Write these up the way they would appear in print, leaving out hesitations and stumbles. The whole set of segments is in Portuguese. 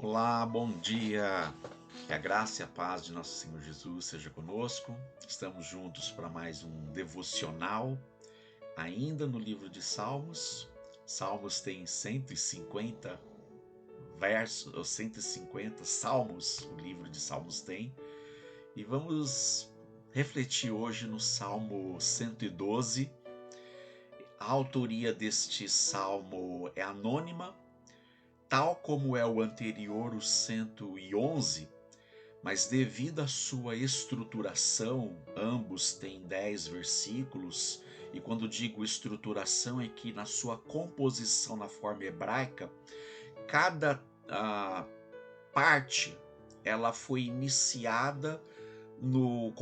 Olá, bom dia. Que a graça e a paz de nosso Senhor Jesus seja conosco. Estamos juntos para mais um devocional, ainda no livro de Salmos. Salmos tem 150 versos, ou 150 salmos, o livro de Salmos tem. E vamos refletir hoje no Salmo 112. A autoria deste salmo é anônima, tal como é o anterior, o 111. Mas devido à sua estruturação, ambos têm 10 versículos, e quando digo estruturação é que na sua composição na forma hebraica, cada parte ela foi iniciada no,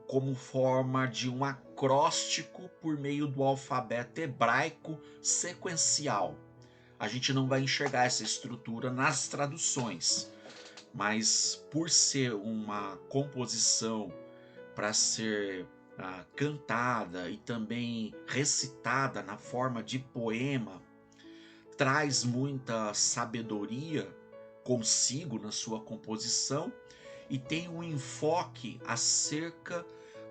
como forma de um acróstico por meio do alfabeto hebraico sequencial. A gente não vai enxergar essa estrutura nas traduções, mas por ser uma composição para ser cantada e também recitada na forma de poema, traz muita sabedoria consigo na sua composição e tem um enfoque acerca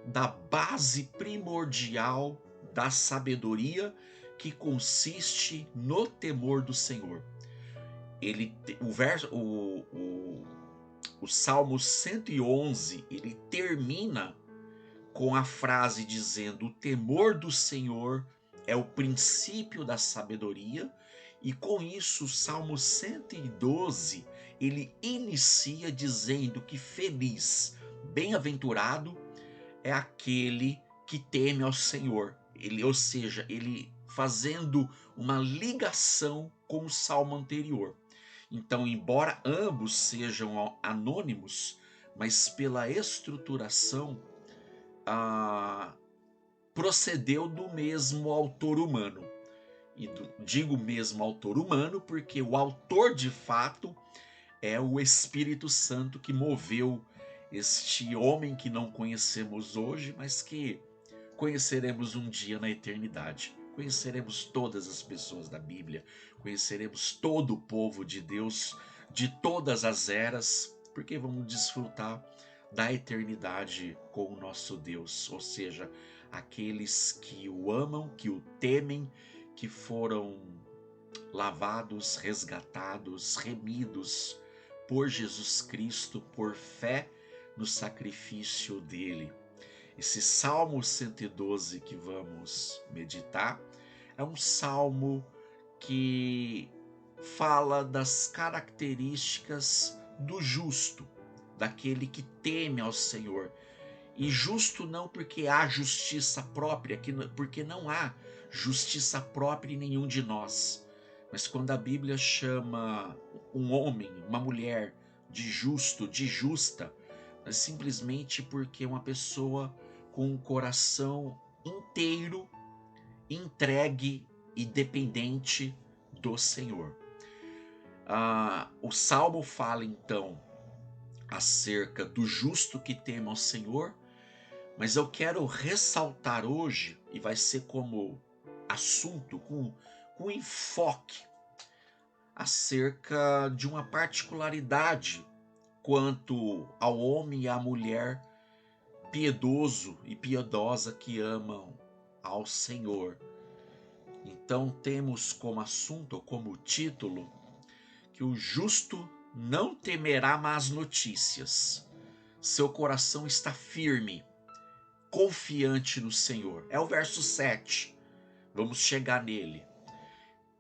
da base primordial da sabedoria, que consiste no temor do Senhor. O Salmo 111, ele termina com a frase dizendo: o temor do Senhor é o princípio da sabedoria, e com isso o Salmo 112, ele inicia dizendo que feliz, bem-aventurado é aquele que teme ao Senhor. Ou seja, ele fazendo uma ligação com o salmo anterior. Então, embora ambos sejam anônimos, mas pela estruturação, procedeu do mesmo autor humano. E digo mesmo autor humano porque o autor de fato é o Espírito Santo que moveu este homem que não conhecemos hoje, mas que conheceremos um dia na eternidade. Conheceremos todas as pessoas da Bíblia, conheceremos todo o povo de Deus de todas as eras, porque vamos desfrutar da eternidade com o nosso Deus, ou seja, aqueles que o amam, que o temem, que foram lavados, resgatados, remidos por Jesus Cristo, por fé no sacrifício dele. Esse Salmo 112 que vamos meditar é um salmo que fala das características do justo, daquele que teme ao Senhor. E justo não porque há justiça própria, porque não há justiça própria em nenhum de nós. Mas quando a Bíblia chama um homem, uma mulher de justo, de justa, é simplesmente porque é uma pessoa com um coração inteiro entregue e dependente do Senhor. O Salmo fala então acerca do justo que teme ao Senhor, mas eu quero ressaltar hoje, e vai ser como assunto, com enfoque, acerca de uma particularidade quanto ao homem e à mulher piedoso e piedosa que amam ao Senhor. Então temos como assunto, como título, que o justo não temerá más notícias. Seu coração está firme, confiante no Senhor. É o verso 7. Vamos chegar nele.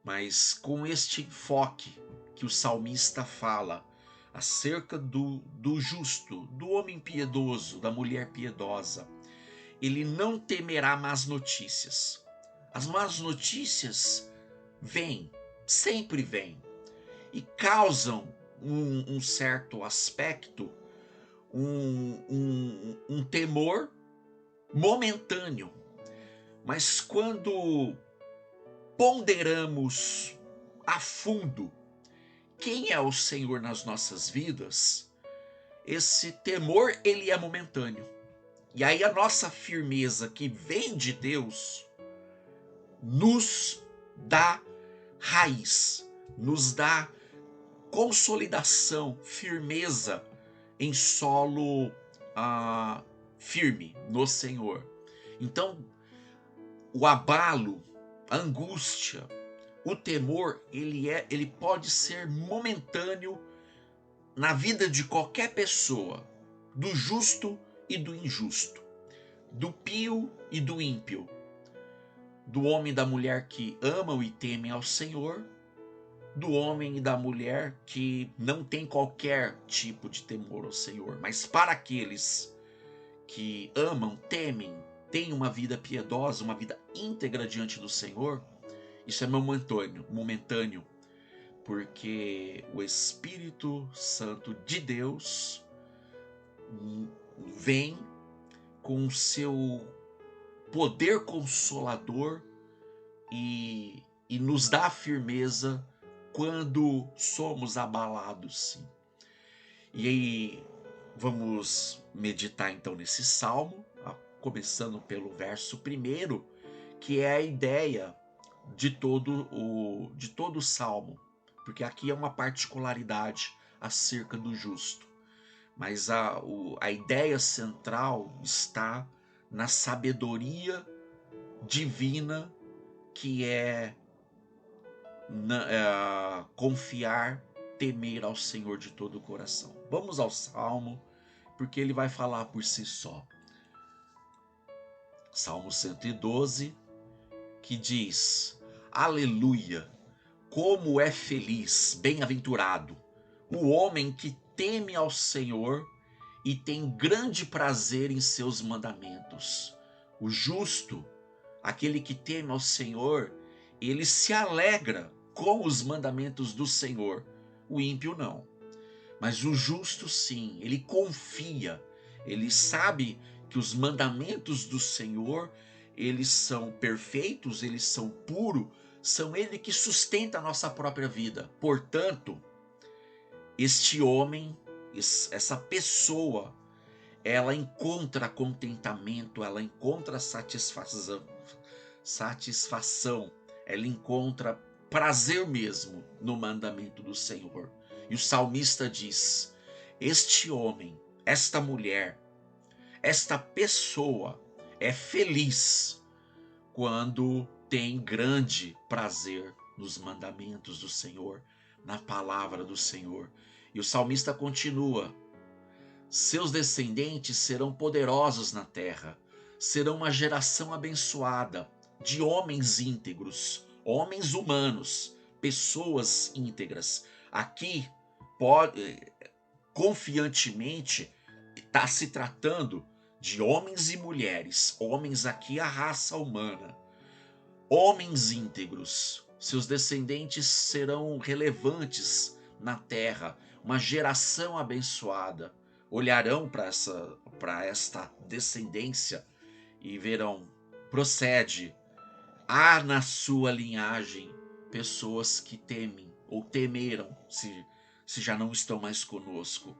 Mas com este enfoque que o salmista fala acerca do justo, do homem piedoso, da mulher piedosa, ele não temerá más notícias. As más notícias vêm, sempre vêm, e causam um certo aspecto, um temor momentâneo. Mas quando ponderamos a fundo quem é o Senhor nas nossas vidas, esse temor ele é momentâneo. E aí a nossa firmeza que vem de Deus nos dá raiz, nos dá consolidação, firmeza em solo firme no Senhor. Então, o abalo, a angústia, o temor, ele pode ser momentâneo na vida de qualquer pessoa, do justo e do injusto, do pio e do ímpio, do homem e da mulher que amam e temem ao Senhor, do homem e da mulher que não tem qualquer tipo de temor ao Senhor. Mas para aqueles que amam, temem, têm uma vida piedosa, uma vida íntegra diante do Senhor, isso é momentâneo, porque o Espírito Santo de Deus vem com o seu poder consolador e nos dá firmeza quando somos abalados, sim. E aí vamos meditar então nesse salmo, começando pelo verso 1, que é a ideia de todo o salmo, porque aqui é uma particularidade acerca do justo, mas a ideia central está na sabedoria divina, que é confiar, temer ao Senhor de todo o coração. Vamos ao salmo, porque ele vai falar por si só. Salmo 112, que diz: Aleluia! Como é feliz, bem-aventurado, o homem que teme ao Senhor e tem grande prazer em seus mandamentos. O justo, aquele que teme ao Senhor, ele se alegra com os mandamentos do Senhor. O ímpio não. Mas o justo sim, ele confia, ele sabe que os mandamentos do Senhor, eles são perfeitos, eles são puros, são ele que sustenta a nossa própria vida. Portanto, este homem, essa pessoa, ela encontra contentamento, ela encontra satisfação, ela encontra prazer mesmo no mandamento do Senhor. E o salmista diz: este homem, esta mulher, esta pessoa é feliz quando tem grande prazer nos mandamentos do Senhor, na palavra do Senhor. E o salmista continua: seus descendentes serão poderosos na terra, serão uma geração abençoada de homens íntegros, homens humanos, pessoas íntegras. Aqui, confiantemente, está se tratando de homens e mulheres, homens aqui, a raça humana, homens íntegros. Seus descendentes serão relevantes na terra, uma geração abençoada. Olharão para esta descendência e verão: procede, há na sua linhagem pessoas que temem ou temeram, se já não estão mais conosco,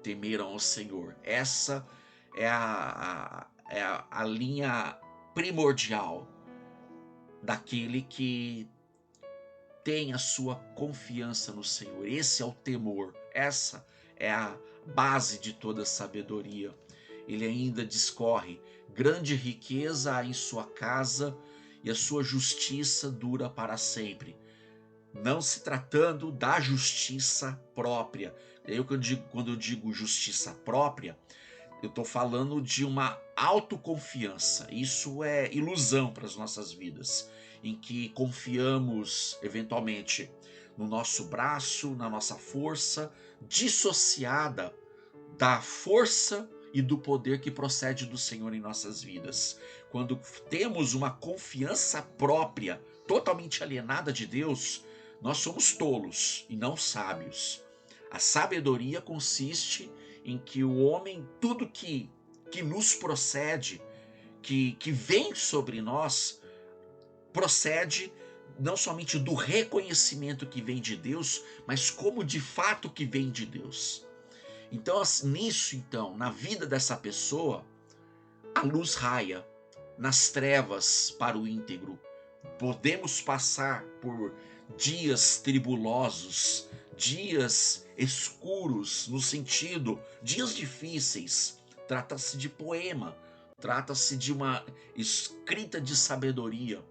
temeram ao Senhor. Essa é a linha primordial daquele que tem a sua confiança no Senhor. Esse é o temor, essa é a base de toda sabedoria. Ele ainda discorre: grande riqueza há em sua casa e a sua justiça dura para sempre. Não se tratando da justiça própria. Quando eu digo justiça própria, eu estou falando de uma autoconfiança. Isso é ilusão para as nossas vidas, em que confiamos eventualmente no nosso braço, na nossa força, dissociada da força e do poder que procede do Senhor em nossas vidas. Quando temos uma confiança própria, totalmente alienada de Deus, nós somos tolos e não sábios. A sabedoria consiste em que o homem, tudo que nos procede, que vem sobre nós, procede não somente do reconhecimento que vem de Deus, mas como de fato que vem de Deus. Então, nisso, na vida dessa pessoa, a luz raia nas trevas para o íntegro. Podemos passar por dias tribulosos, dias escuros, no sentido, dias difíceis. Trata-se de poema, trata-se de uma escrita de sabedoria,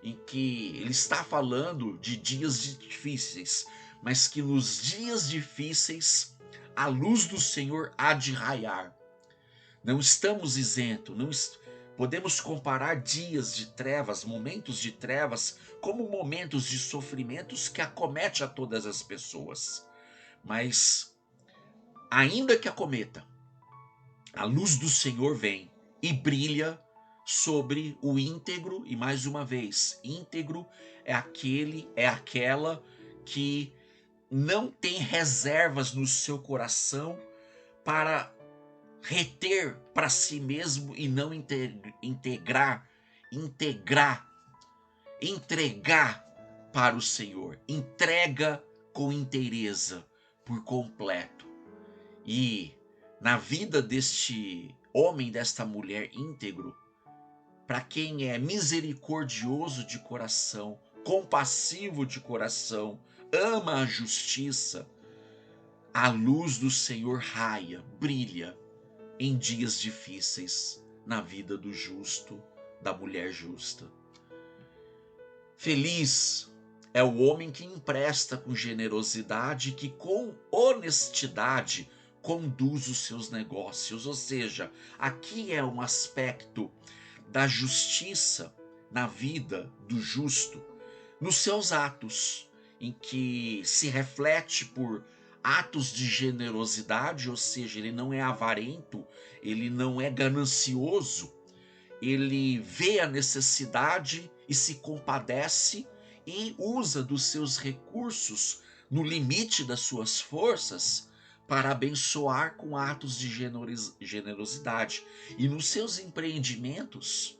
em que ele está falando de dias difíceis, mas que nos dias difíceis a luz do Senhor há de raiar. Não estamos isentos, não podemos comparar dias de trevas, momentos de trevas, como momentos de sofrimentos que acomete a todas as pessoas. Mas, ainda que acometa, a luz do Senhor vem e brilha sobre o íntegro, e mais uma vez, íntegro é aquela que não tem reservas no seu coração para reter para si mesmo e não entregar para o Senhor. Entrega com inteireza, por completo. E na vida deste homem, desta mulher íntegro, para quem é misericordioso de coração, compassivo de coração, ama a justiça, a luz do Senhor raia, brilha em dias difíceis na vida do justo, da mulher justa. Feliz é o homem que empresta com generosidade, que com honestidade conduz os seus negócios. Ou seja, aqui é um aspecto da justiça na vida do justo, nos seus atos, em que se reflete por atos de generosidade, ou seja, ele não é avarento, ele não é ganancioso, ele vê a necessidade e se compadece e usa dos seus recursos no limite das suas forças para abençoar com atos de generosidade. E nos seus empreendimentos,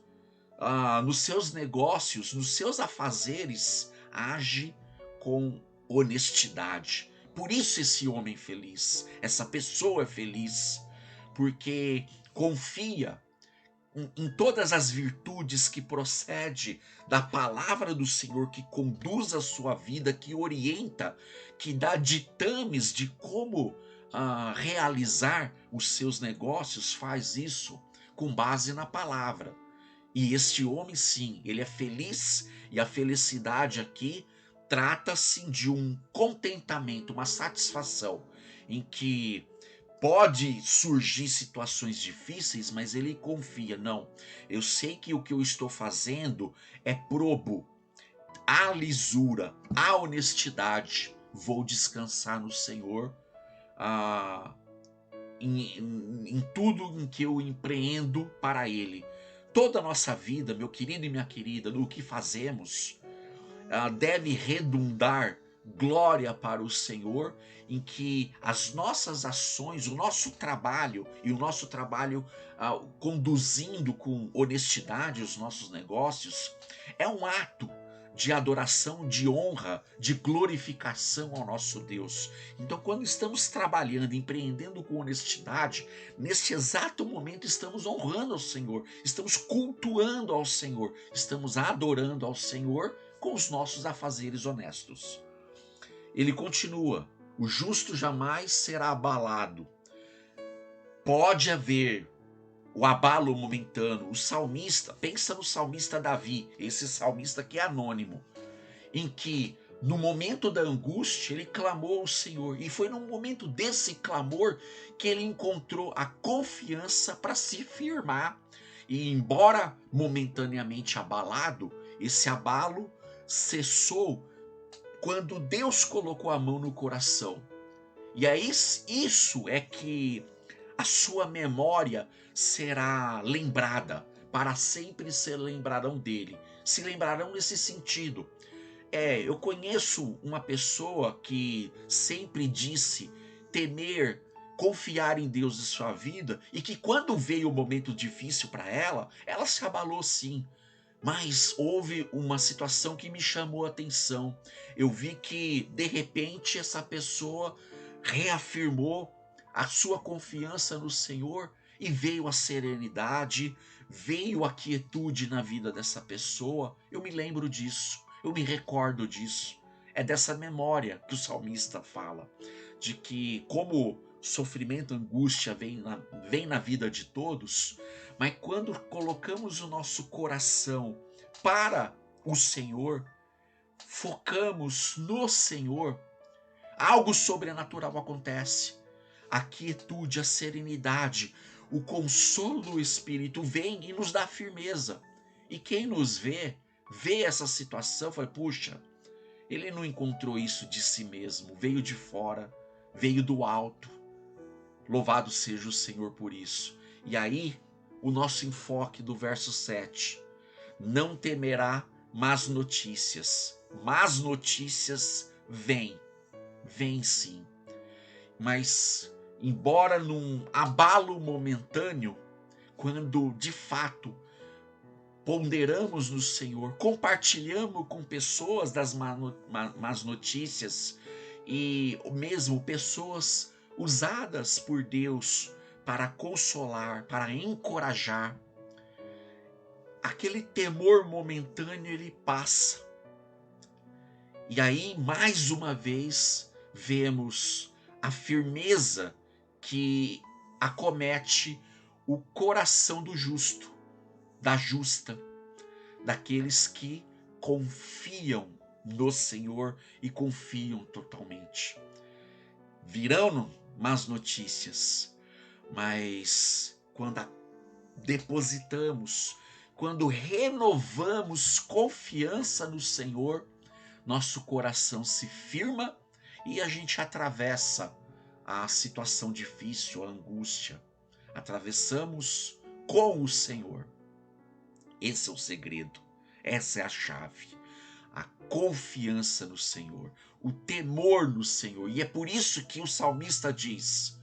nos seus negócios, nos seus afazeres, age com honestidade. Por isso esse homem feliz, essa pessoa é feliz, porque confia em todas as virtudes que procede da palavra do Senhor, que conduz a sua vida, que orienta, que dá ditames de como realizar os seus negócios, faz isso com base na palavra. E este homem, sim, ele é feliz, e a felicidade aqui trata-se de um contentamento, uma satisfação, em que pode surgir situações difíceis, mas ele confia, não, eu sei que o que eu estou fazendo é probo, há lisura, há honestidade, vou descansar no Senhor, ah, em tudo em que eu empreendo para Ele. Toda a nossa vida, meu querido e minha querida, no que fazemos, deve redundar glória para o Senhor, em que as nossas ações, o nosso trabalho e o nosso trabalho conduzindo com honestidade os nossos negócios, é um ato de adoração, de honra, de glorificação ao nosso Deus. Então, quando estamos trabalhando, empreendendo com honestidade, neste exato momento estamos honrando ao Senhor, estamos cultuando ao Senhor, estamos adorando ao Senhor com os nossos afazeres honestos. Ele continua: o justo jamais será abalado. Pode haver o abalo momentâneo. O salmista, pensa no salmista Davi, esse salmista que é anônimo, em que no momento da angústia ele clamou ao Senhor, e foi num momento desse clamor que ele encontrou a confiança para se firmar. E embora momentaneamente abalado, esse abalo cessou quando Deus colocou a mão no coração. E é isso é que a sua memória será lembrada, para sempre se lembrarão dele. Se lembrarão nesse sentido. Eu conheço uma pessoa que sempre disse temer, confiar em Deus em sua vida, e que quando veio o momento difícil para ela se abalou sim. Mas houve uma situação que me chamou a atenção. Eu vi que, de repente, essa pessoa reafirmou a sua confiança no Senhor, e veio a serenidade, veio a quietude na vida dessa pessoa. Eu me lembro disso, eu me recordo disso. É dessa memória que o salmista fala, de que como sofrimento, angústia vem na vida de todos, mas quando colocamos o nosso coração para o Senhor, focamos no Senhor, algo sobrenatural acontece. A quietude, a serenidade, o consolo do Espírito vem e nos dá firmeza. E quem nos vê essa situação, fala, puxa, ele não encontrou isso de si mesmo, veio de fora, veio do alto. Louvado seja o Senhor por isso. E aí, o nosso enfoque do verso 7. Não temerá más notícias. Más notícias vêm sim. Mas, embora num abalo momentâneo, quando de fato ponderamos no Senhor, compartilhamos com pessoas das más notícias e mesmo pessoas usadas por Deus para consolar, para encorajar, aquele temor momentâneo ele passa. E aí, mais uma vez, vemos a firmeza que acomete o coração do justo, da justa, daqueles que confiam no Senhor e confiam totalmente. Virão más notícias, mas quando depositamos, quando renovamos confiança no Senhor, nosso coração se firma e a gente atravessa a situação difícil, a angústia. Atravessamos com o Senhor. Esse é o segredo, essa é a chave. A confiança no Senhor, o temor no Senhor. E é por isso que o salmista diz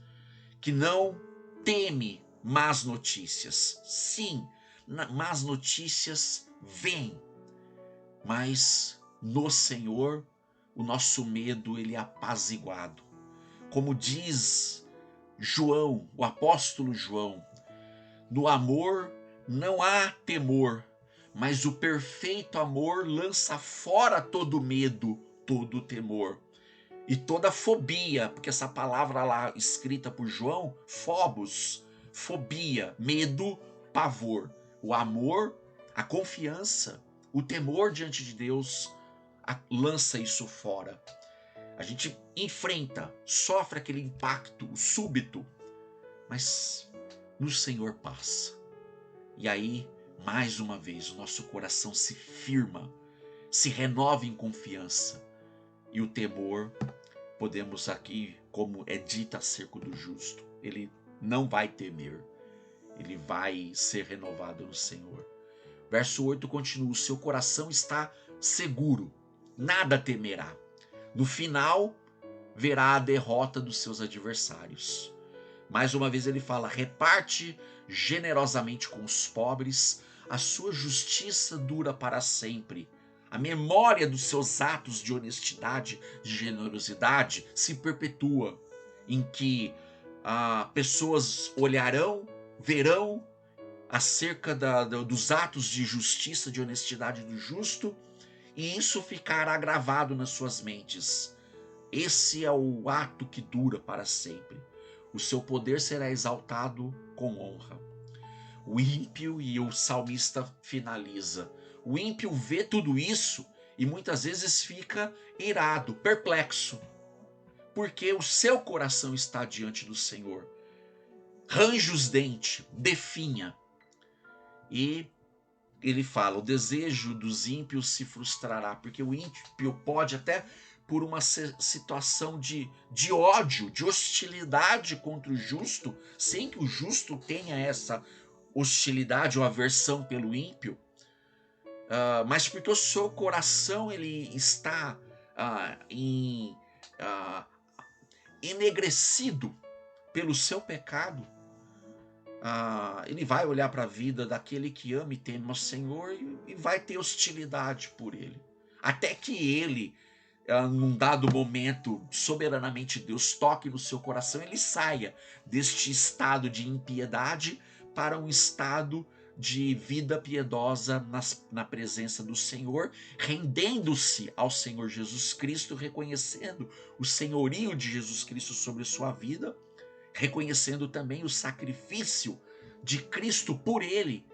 que não teme más notícias. Sim, más notícias vêm, mas no Senhor o nosso medo ele é apaziguado. Como diz João, o apóstolo João, no amor não há temor, mas o perfeito amor lança fora todo medo, todo temor e toda fobia, porque essa palavra lá escrita por João, phobos, fobia, medo, pavor. O amor, a confiança, o temor diante de Deus lança isso fora. A gente enfrenta, sofre aquele impacto súbito, mas no Senhor passa. E aí, mais uma vez, o nosso coração se firma, se renova em confiança. E o temor, podemos aqui, como é dito acerca do justo, ele não vai temer, ele vai ser renovado no Senhor. Verso 8 continua, o seu coração está seguro, nada temerá. No final, verá a derrota dos seus adversários. Mais uma vez ele fala, reparte generosamente com os pobres, a sua justiça dura para sempre. A memória dos seus atos de honestidade, de generosidade, se perpetua, em que pessoas olharão, verão acerca dos atos de justiça, de honestidade do justo, e isso ficará gravado nas suas mentes. Esse é o ato que dura para sempre. O seu poder será exaltado com honra. O ímpio, e o salmista finaliza, o ímpio vê tudo isso e muitas vezes fica irado, perplexo, porque o seu coração está diante do Senhor. Range os dentes, definha. E ele fala, o desejo dos ímpios se frustrará, porque o ímpio pode até por uma situação de ódio, de hostilidade contra o justo, sem que o justo tenha essa hostilidade ou aversão pelo ímpio, mas porque o seu coração ele está enegrecido pelo seu pecado, ele vai olhar para a vida daquele que ama e teme ao Senhor e vai ter hostilidade por ele, até que ele, num dado momento, soberanamente Deus toque no seu coração, ele saia deste estado de impiedade para um estado de vida piedosa na presença do Senhor, rendendo-se ao Senhor Jesus Cristo, reconhecendo o senhorio de Jesus Cristo sobre sua vida, reconhecendo também o sacrifício de Cristo por ele,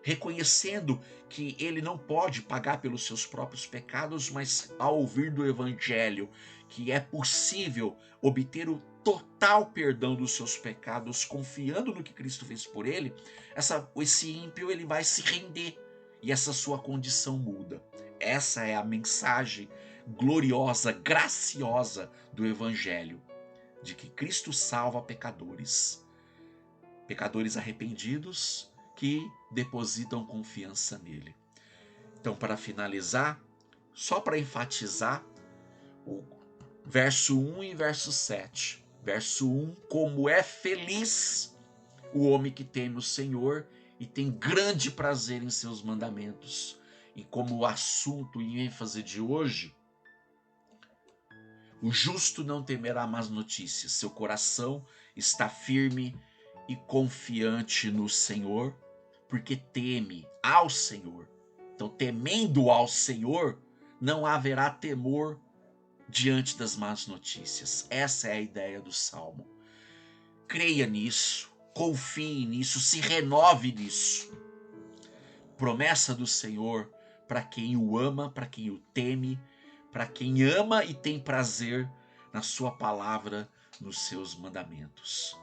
reconhecendo que ele não pode pagar pelos seus próprios pecados, mas ao ouvir do Evangelho que é possível obter o total perdão dos seus pecados, confiando no que Cristo fez por ele, esse ímpio ele vai se render e essa sua condição muda. Essa é a mensagem gloriosa, graciosa do Evangelho, de que Cristo salva pecadores arrependidos que depositam confiança nele. Então, para finalizar, só para enfatizar, o verso 1 e verso 7. Verso 1, como é feliz o homem que teme o Senhor e tem grande prazer em seus mandamentos. E como o assunto e ênfase de hoje, o justo não temerá más notícias, seu coração está firme e confiante no Senhor, porque teme ao Senhor. Então, temendo ao Senhor, não haverá temor diante das más notícias. Essa é a ideia do Salmo. Creia nisso, confie nisso, se renove nisso. Promessa do Senhor para quem o ama, para quem o teme, para quem ama e tem prazer na sua palavra, nos seus mandamentos.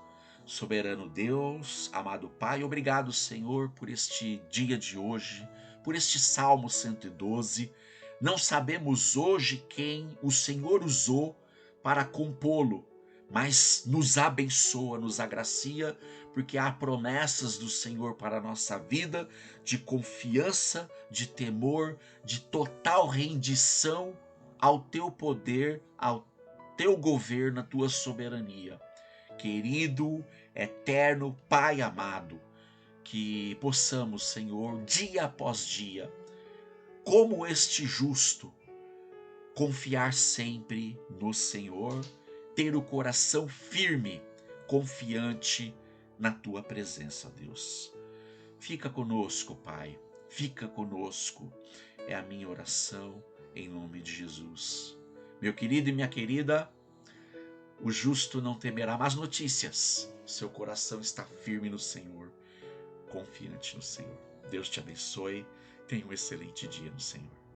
Soberano Deus, amado Pai, obrigado, Senhor, por este dia de hoje, por este Salmo 112. Não sabemos hoje quem o Senhor usou para compô-lo, mas nos abençoa, nos agracia, porque há promessas do Senhor para a nossa vida, de confiança, de temor, de total rendição ao teu poder, ao teu governo, à tua soberania. Querido, eterno Pai amado, que possamos, Senhor, dia após dia, como este justo, confiar sempre no Senhor, ter o coração firme, confiante na tua presença, Deus. Fica conosco, Pai, fica conosco, é a minha oração em nome de Jesus. Meu querido e minha querida, o justo não temerá más notícias, seu coração está firme no Senhor, confiante no Senhor. Deus te abençoe, tenha um excelente dia no Senhor.